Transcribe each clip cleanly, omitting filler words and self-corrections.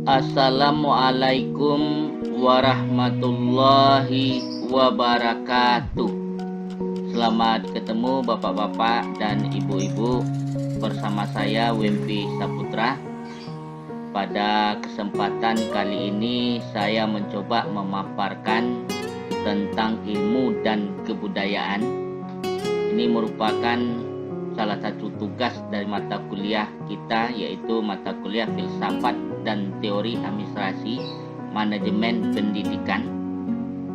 Assalamualaikum warahmatullahi wabarakatuh. Selamat ketemu bapak-bapak dan ibu-ibu bersama saya Wempi Saputra. Pada kesempatan kali ini saya mencoba memaparkan tentang ilmu dan kebudayaan. Ini merupakan salah satu tugas dari mata kuliah kita, yaitu mata kuliah filsafat dan teori administrasi manajemen pendidikan,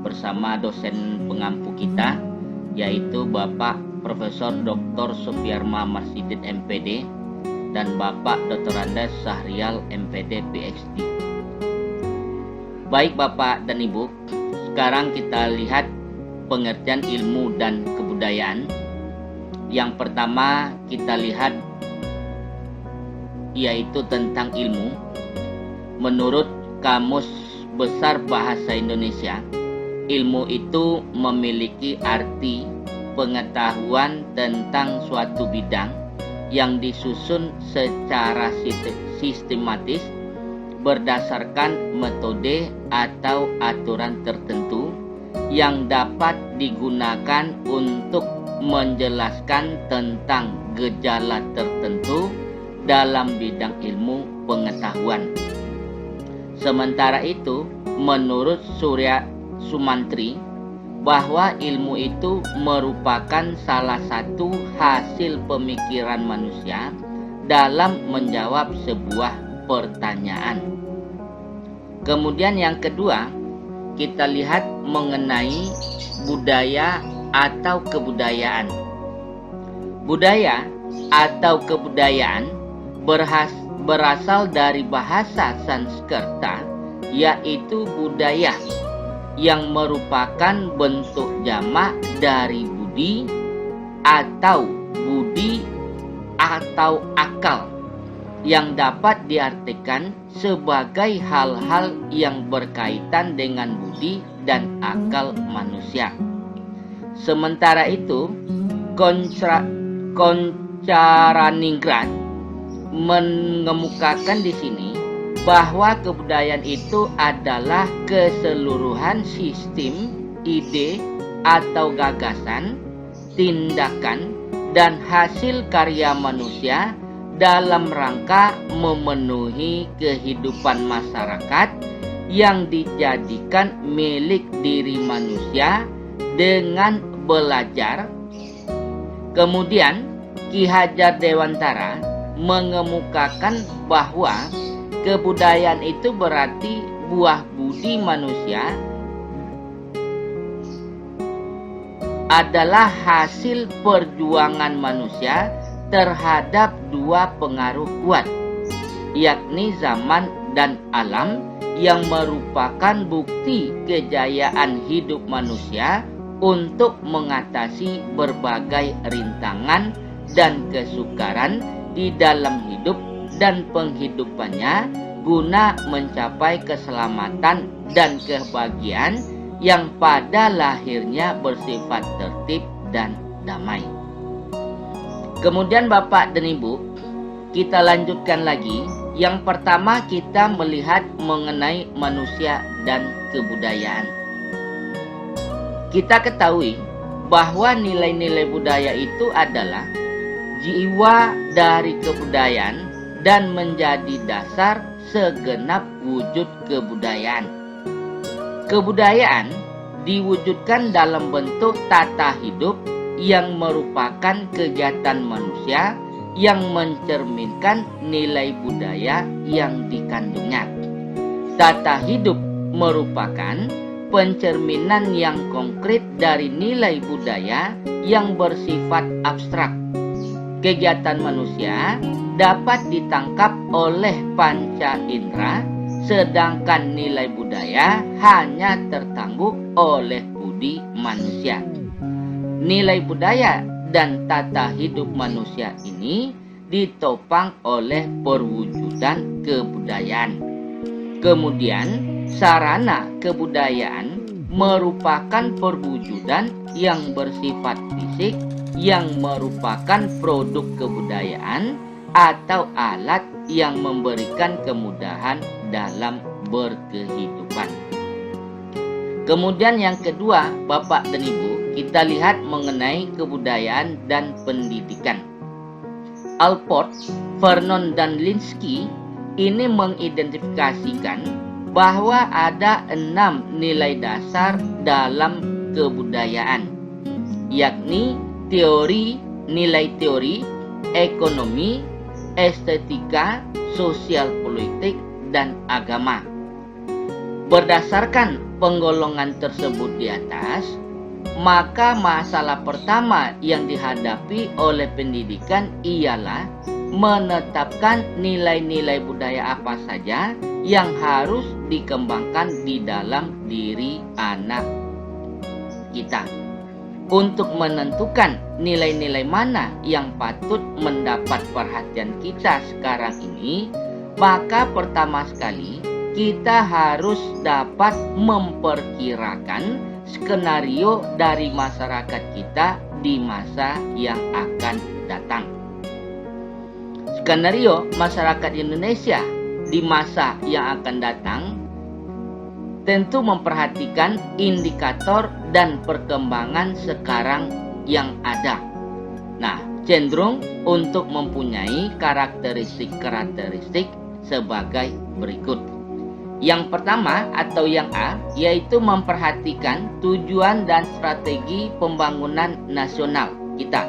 bersama dosen pengampu kita, yaitu Bapak Profesor Dr. Supiarma Marsidit MPD dan Bapak Dr. Andes Sahrial MPD PhD. Baik Bapak dan Ibu, sekarang kita lihat pengertian ilmu dan kebudayaan. Yang pertama kita lihat yaitu tentang ilmu. Menurut Kamus Besar Bahasa Indonesia, ilmu itu memiliki arti pengetahuan tentang suatu bidang yang disusun secara sistematis berdasarkan metode atau aturan tertentu yang dapat digunakan untuk menjelaskan tentang gejala tertentu dalam bidang ilmu pengetahuan. Sementara itu, menurut Surya Sumantri, bahwa ilmu itu merupakan salah satu hasil pemikiran manusia dalam menjawab sebuah pertanyaan. Kemudian yang kedua, kita lihat mengenai budaya atau kebudayaan. Budaya atau kebudayaan berasal dari bahasa Sanskerta, yaitu budaya, yang merupakan bentuk jamak dari budi atau akal, yang dapat diartikan sebagai hal-hal yang berkaitan dengan budi dan akal manusia. Sementara itu, Koncaraningrat mengemukakan di sini bahwa kebudayaan itu adalah keseluruhan sistem, ide atau gagasan, tindakan, dan hasil karya manusia dalam rangka memenuhi kehidupan masyarakat yang dijadikan milik diri manusia dengan belajar. Kemudian Ki Hajar Dewantara mengemukakan bahwa kebudayaan itu berarti buah budi manusia adalah hasil perjuangan manusia terhadap dua pengaruh kuat, yakni zaman dan alam, yang merupakan bukti kejayaan hidup manusia untuk mengatasi berbagai rintangan dan kesukaran di dalam hidup dan penghidupannya guna mencapai keselamatan dan kebahagiaan yang pada lahirnya bersifat tertib dan damai. Kemudian Bapak dan Ibu, kita lanjutkan lagi. Yang pertama kita melihat mengenai manusia dan kebudayaan. Kita ketahui bahwa nilai-nilai budaya itu adalah jiwa dari kebudayaan dan menjadi dasar segenap wujud kebudayaan. Kebudayaan diwujudkan dalam bentuk tata hidup yang merupakan kegiatan manusia yang mencerminkan nilai budaya yang dikandungnya. Tata hidup merupakan pencerminan yang konkret dari nilai budaya yang bersifat abstrak. Kegiatan manusia dapat ditangkap oleh panca indera, sedangkan nilai budaya hanya tertangguh oleh budi manusia. Nilai budaya dan tata hidup manusia ini ditopang oleh perwujudan kebudayaan. Kemudian, sarana kebudayaan merupakan perwujudan yang bersifat fisik yang merupakan produk kebudayaan atau alat yang memberikan kemudahan dalam berkehidupan. Kemudian yang kedua, Bapak dan Ibu, kita lihat mengenai kebudayaan dan pendidikan. Alport, Vernon dan Linsky ini mengidentifikasikan bahwa ada 6 nilai dasar dalam kebudayaan, yakni nilai teori, ekonomi, estetika, sosial politik, dan agama. Berdasarkan penggolongan tersebut di atas, maka masalah pertama yang dihadapi oleh pendidikan ialah menetapkan nilai-nilai budaya apa saja yang harus dikembangkan di dalam diri anak kita. Untuk menentukan nilai-nilai mana yang patut mendapat perhatian kita sekarang ini, maka pertama sekali kita harus dapat memperkirakan skenario dari masyarakat kita di masa yang akan datang. Skenario masyarakat Indonesia di masa yang akan datang tentu memperhatikan indikator dan perkembangan sekarang yang ada. Nah, cenderung untuk mempunyai karakteristik sebagai berikut. Yang pertama atau yang A, yaitu memperhatikan tujuan dan strategi pembangunan nasional kita.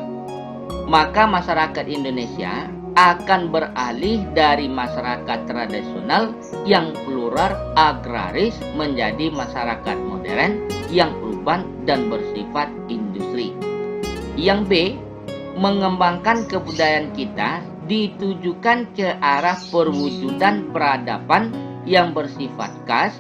Maka masyarakat Indonesia akan beralih dari masyarakat tradisional yang plural agraris menjadi masyarakat modern yang urban dan bersifat industri. Yang B, mengembangkan kebudayaan kita ditujukan ke arah perwujudan peradaban yang bersifat khas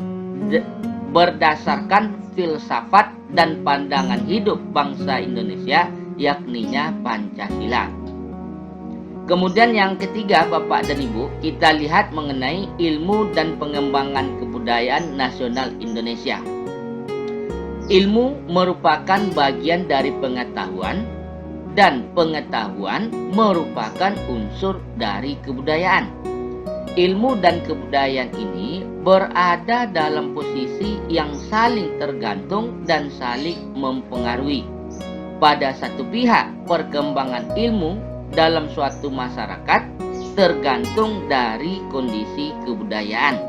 berdasarkan filsafat dan pandangan hidup bangsa Indonesia, yakninya Pancasila. Kemudian yang ketiga, Bapak dan Ibu, kita lihat mengenai ilmu dan pengembangan kebudayaan nasional Indonesia. Ilmu merupakan bagian dari pengetahuan dan pengetahuan merupakan unsur dari kebudayaan. Ilmu dan kebudayaan ini berada dalam posisi yang saling tergantung dan saling mempengaruhi. Pada satu pihak, perkembangan ilmu dalam suatu masyarakat tergantung dari kondisi kebudayaan.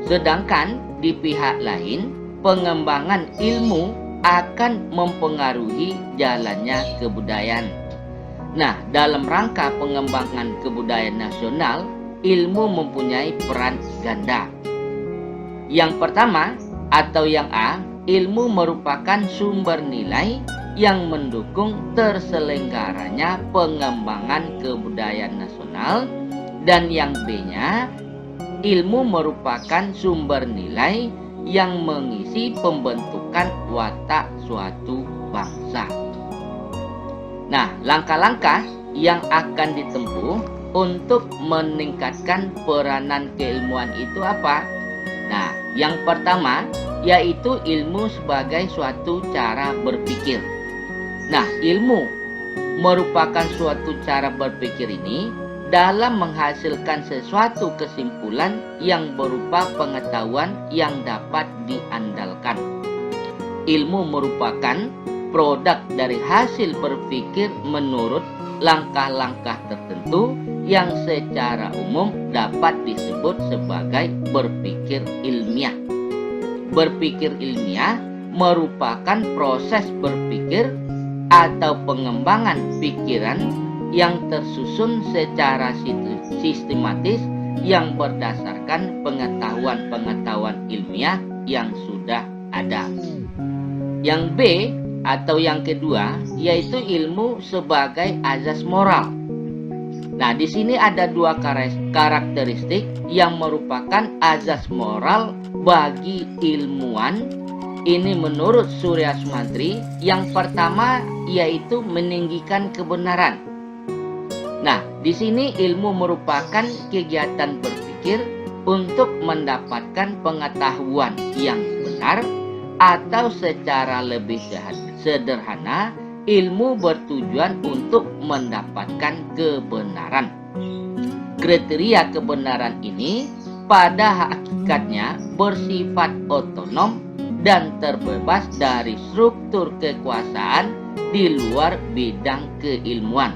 Sedangkan di pihak lain, pengembangan ilmu akan mempengaruhi jalannya kebudayaan. Nah, dalam rangka pengembangan kebudayaan nasional, ilmu mempunyai peran ganda. Yang pertama atau yang A, ilmu merupakan sumber nilai yang mendukung terselenggaranya pengembangan kebudayaan nasional. Dan yang B-nya, ilmu merupakan sumber nilai yang mengisi pembentukan watak suatu bangsa. Nah, langkah-langkah yang akan ditempuh untuk meningkatkan peranan keilmuan itu apa? Nah, yang pertama yaitu ilmu sebagai suatu cara berpikir. Nah, ilmu merupakan suatu cara berpikir ini dalam menghasilkan sesuatu kesimpulan yang berupa pengetahuan yang dapat diandalkan. Ilmu merupakan produk dari hasil berpikir menurut langkah-langkah tertentu yang secara umum dapat disebut sebagai berpikir ilmiah. Berpikir ilmiah merupakan proses berpikir atau pengembangan pikiran yang tersusun secara sistematis yang berdasarkan pengetahuan-pengetahuan ilmiah yang sudah ada. Yang B atau yang kedua yaitu ilmu sebagai azas moral. Nah, di sini ada dua karakteristik yang merupakan azas moral bagi ilmuwan. Ini menurut Surya Sumantri. Yang pertama yaitu meninggikan kebenaran. Nah, di sini ilmu merupakan kegiatan berpikir untuk mendapatkan pengetahuan yang benar, atau secara lebih sederhana, ilmu bertujuan untuk mendapatkan kebenaran. Kriteria kebenaran ini pada hakikatnya bersifat otonom dan terbebas dari struktur kekuasaan di luar bidang keilmuan.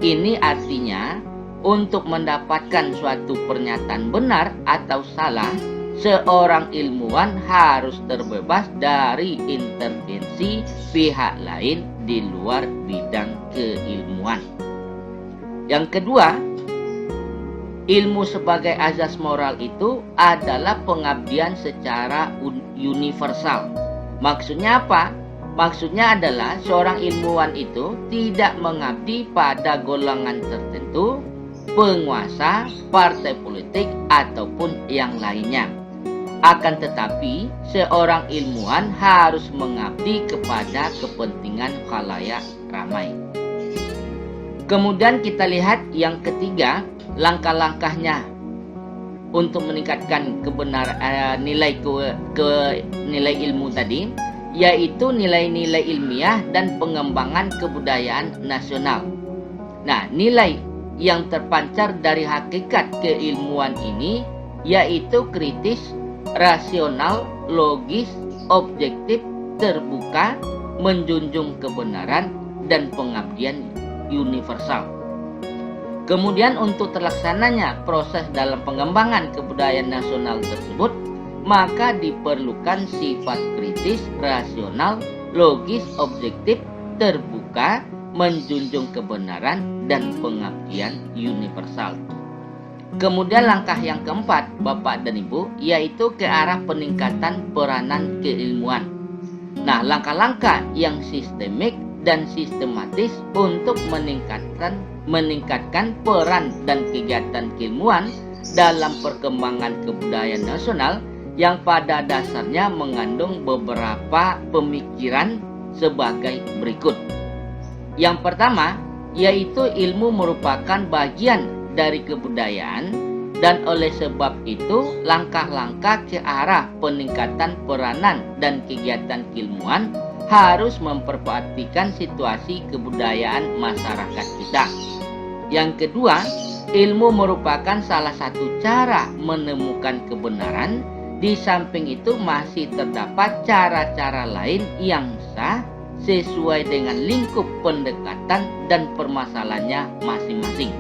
Ini artinya, untuk mendapatkan suatu pernyataan benar atau salah, seorang ilmuwan harus terbebas dari intervensi pihak lain di luar bidang keilmuan. Yang kedua, ilmu sebagai azas moral itu adalah pengabdian secara universal. Maksudnya apa? Maksudnya adalah seorang ilmuwan itu tidak mengabdi pada golongan tertentu, penguasa, partai politik, ataupun yang lainnya. Akan tetapi, seorang ilmuwan harus mengabdi kepada kepentingan khalayak ramai. Kemudian kita lihat yang ketiga, langkah-langkahnya untuk meningkatkan kebenaran nilai ilmu tadi, yaitu nilai-nilai ilmiah dan pengembangan kebudayaan nasional. Nah, nilai yang terpancar dari hakikat keilmuan ini yaitu kritis, rasional, logis, objektif, terbuka, menjunjung kebenaran, dan pengabdian universal. Kemudian untuk terlaksananya proses dalam pengembangan kebudayaan nasional tersebut, maka diperlukan sifat kritis, rasional, logis, objektif, terbuka, menjunjung kebenaran, dan pengabdian universal. Kemudian langkah yang keempat, Bapak dan Ibu, yaitu ke arah peningkatan peranan keilmuan. Nah, langkah-langkah yang sistemik dan sistematis untuk meningkatkan peran dan kegiatan keilmuan dalam perkembangan kebudayaan nasional yang pada dasarnya mengandung beberapa pemikiran sebagai berikut. Yang pertama, yaitu ilmu merupakan bagian dari kebudayaan, dan oleh sebab itu langkah-langkah ke arah peningkatan peranan dan kegiatan keilmuan harus memperhatikan situasi kebudayaan masyarakat kita. Yang kedua, ilmu merupakan salah satu cara menemukan kebenaran. Di samping itu masih terdapat cara-cara lain yang sah sesuai dengan lingkup pendekatan dan permasalahannya masing-masing.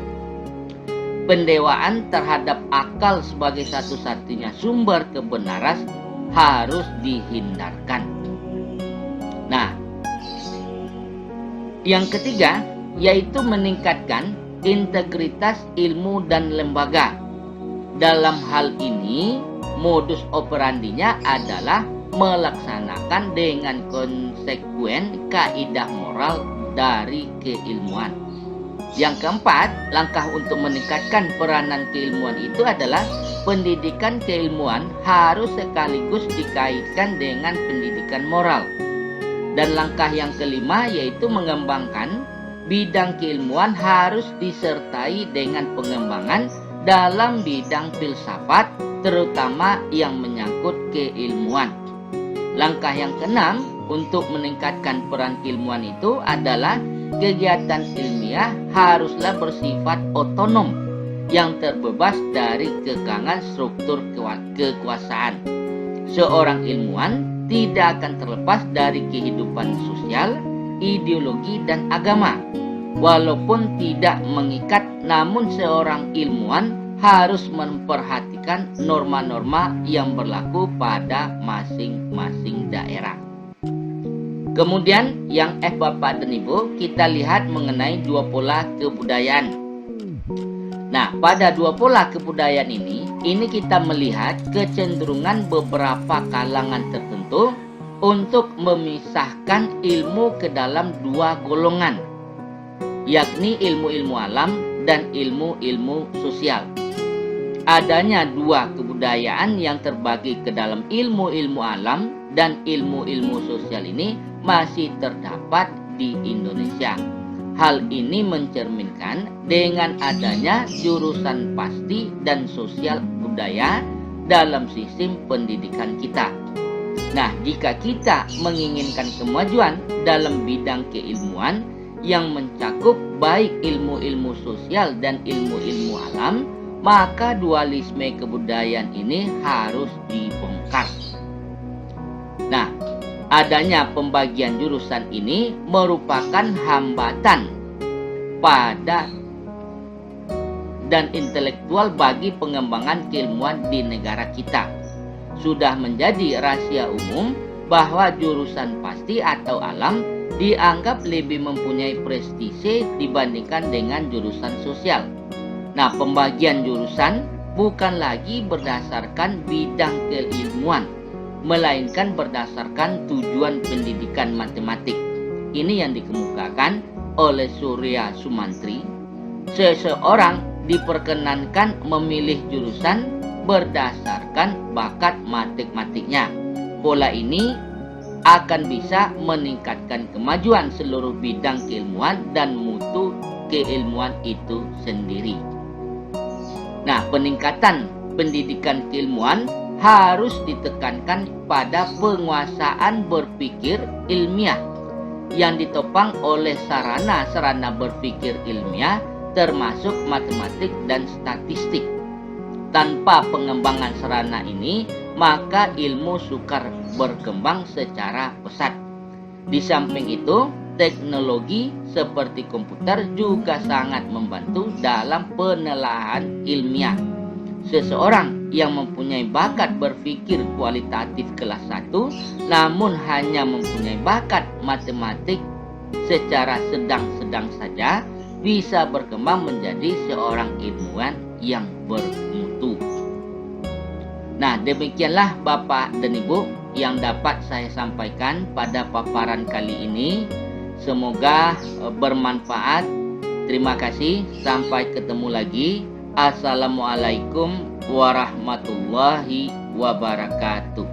Pendewaan terhadap akal sebagai satu-satunya sumber kebenaran harus dihindarkan. Nah, yang ketiga yaitu meningkatkan integritas ilmu dan lembaga. Dalam hal ini, modus operandinya adalah melaksanakan dengan konsekuen kaidah moral dari keilmuan. Yang keempat, langkah untuk meningkatkan peranan keilmuan itu adalah pendidikan keilmuan harus sekaligus dikaitkan dengan pendidikan moral. Dan langkah yang kelima yaitu mengembangkan bidang keilmuan harus disertai dengan pengembangan dalam bidang filsafat, terutama yang menyangkut keilmuan. Langkah yang keenam untuk meningkatkan peran keilmuan itu adalah kegiatan ilmiah haruslah bersifat otonom yang terbebas dari kekangan struktur kekuasaan. Seorang ilmuwan tidak akan terlepas dari kehidupan sosial, ideologi, dan agama. Walaupun tidak mengikat, namun seorang ilmuwan harus memperhatikan norma-norma yang berlaku pada masing-masing daerah. Kemudian yang Bapak dan Ibu, kita lihat mengenai dua pola kebudayaan. Nah, pada dua pola kebudayaan ini kita melihat kecenderungan beberapa kalangan tertentu untuk memisahkan ilmu ke dalam dua golongan, yakni ilmu-ilmu alam dan ilmu-ilmu sosial. Adanya dua kebudayaan yang terbagi ke dalam ilmu-ilmu alam dan ilmu-ilmu sosial ini masih terdapat di Indonesia. Hal ini mencerminkan dengan adanya jurusan pasti dan sosial budaya dalam sistem pendidikan kita. Nah, jika kita menginginkan kemajuan dalam bidang keilmuan yang mencakup baik ilmu-ilmu sosial dan ilmu-ilmu alam, maka dualisme kebudayaan ini harus dibongkar. Nah, adanya pembagian jurusan ini merupakan hambatan pada dan intelektual bagi pengembangan keilmuan di negara kita. Sudah menjadi rahasia umum bahwa jurusan pasti atau alam dianggap lebih mempunyai prestise dibandingkan dengan jurusan sosial. Nah, pembagian jurusan bukan lagi berdasarkan bidang keilmuan, melainkan berdasarkan tujuan pendidikan matematik. Ini yang dikemukakan oleh Surya Sumantri. Seseorang diperkenankan memilih jurusan berdasarkan bakat matematiknya. Pola ini akan bisa meningkatkan kemajuan seluruh bidang keilmuan dan mutu keilmuan itu sendiri. Nah, peningkatan pendidikan keilmuan harus ditekankan pada penguasaan berpikir ilmiah yang ditopang oleh sarana-sarana berpikir ilmiah termasuk matematik dan statistik. Tanpa pengembangan sarana ini, maka ilmu sukar berkembang secara pesat. Di samping itu, teknologi seperti komputer juga sangat membantu dalam penelaahan ilmiah. Seseorang yang mempunyai bakat berpikir kualitatif kelas 1 namun hanya mempunyai bakat matematik secara sedang-sedang saja bisa berkembang menjadi seorang ilmuwan yang bermutu. Nah, demikianlah Bapak dan Ibu yang dapat saya sampaikan pada paparan kali ini. Semoga bermanfaat. Terima kasih. Sampai ketemu lagi. Assalamualaikum warahmatullahi wabarakatuh.